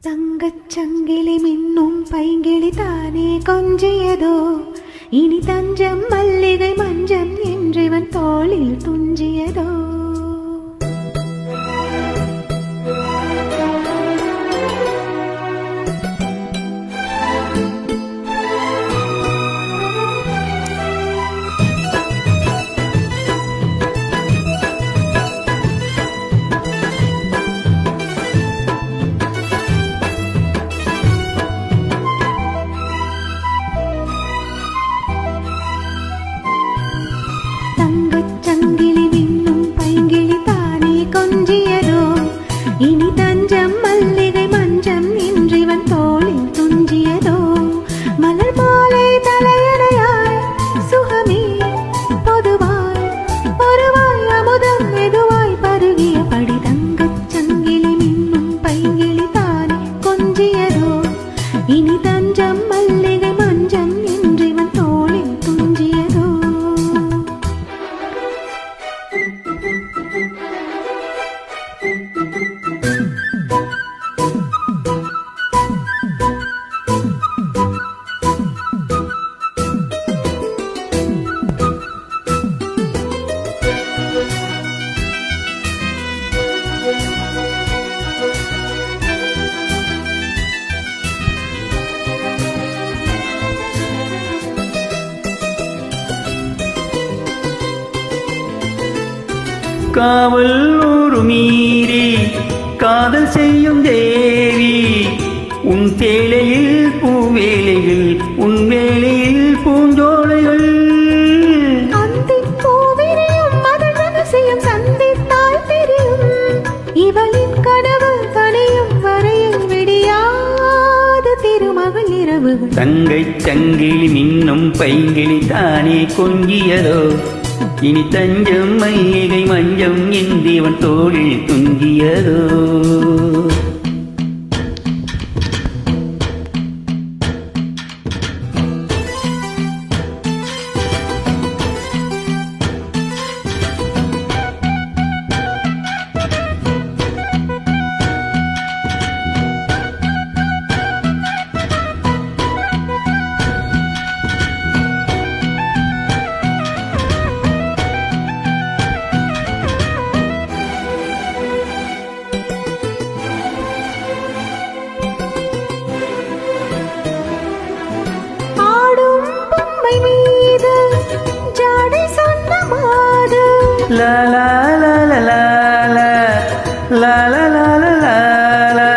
தங்கச்சங்கிலி மின்னும் பைங்கிளி தானே கொஞ்சியதோ, இனி தஞ்சம் மல்லிகை மஞ்சம் என்றிவன் தோளில் துஞ்சியதோ. தங்கச்சங்கிலி மின்னும் பைங்கிளி தானே கொஞ்சியதோ, இனி தஞ்சம் மல்லிகை மஞ்சம் என்றிவன் தோளில் துஞ்சியதோ. மலர் மாலை தலையணையாய் சுகமே பொதுவாய் ஒருவாய் அமுதம் மெதுவாய் பருகியபடி தங்கச்சங்கிலி மின்னும் பைங்கிளி தானே கொஞ்சியதோ, இனி தஞ்சம் மல்லிகை மஞ்சம் என்றிவன் தோளில் துஞ்சியதோ. காவல் ஊரு மீறி காதல் செய்யும் தேவி, உன் சேலையில் பூவேலைகள், உன் வேலையில் பூஞ்சோலைகள். சந்தித்தால் தெரியும் இவளின் கனவு கனியும் வரையில் விடியாது திருமகள் இரவுகள். தங்கை சங்கிலி மின்னும் பைங்கிளி தானே கொஞ்சியதோ, இனி தஞ்சம் மல்லிகை மஞ்சம் என்றிவன் தோளில் துஞ்சியதோ. La la la la la la la la la la la.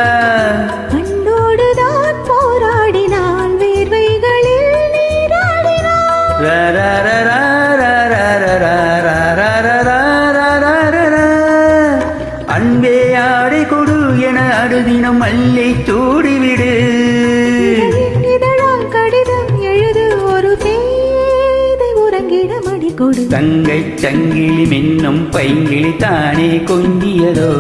கண்ணோடுதான் போராடினான் வேர்வைகளில் நீராடினான். Ra ra ra ra ra ra ra ra ra ra ra ra ra ra. அன்பே ஆடை கொடு என அடுதினம் மல்லை சூடிவிடு. இதழால் கடிதம் எழுது ஒரு தேதை உறங்கிட மடி கொடு. தங்கை சங்கிலி மின்னும் பைங்கிளி தானே கொஞ்சியதோ,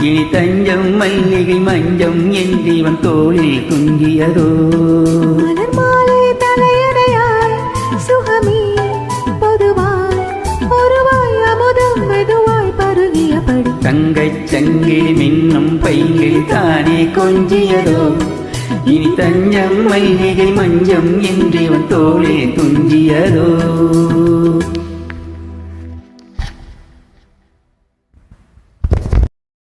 இனி தஞ்சம் மல்லிகை மஞ்சம் என்றிவன் தோளில் துஞ்சியதோ. மலர் மாலை தலையணையாய் சுகமே பொதுவாய் ஒருவாய் அமுதம் மெதுவாய் பருகியபடி தங்கை சங்கிலி மின்னும் பைங்கிளி தானே கொஞ்சியதோ, இனி தஞ்சம் மல்லிகை மஞ்சம் என்றிவன் தோளில் துஞ்சியதோ.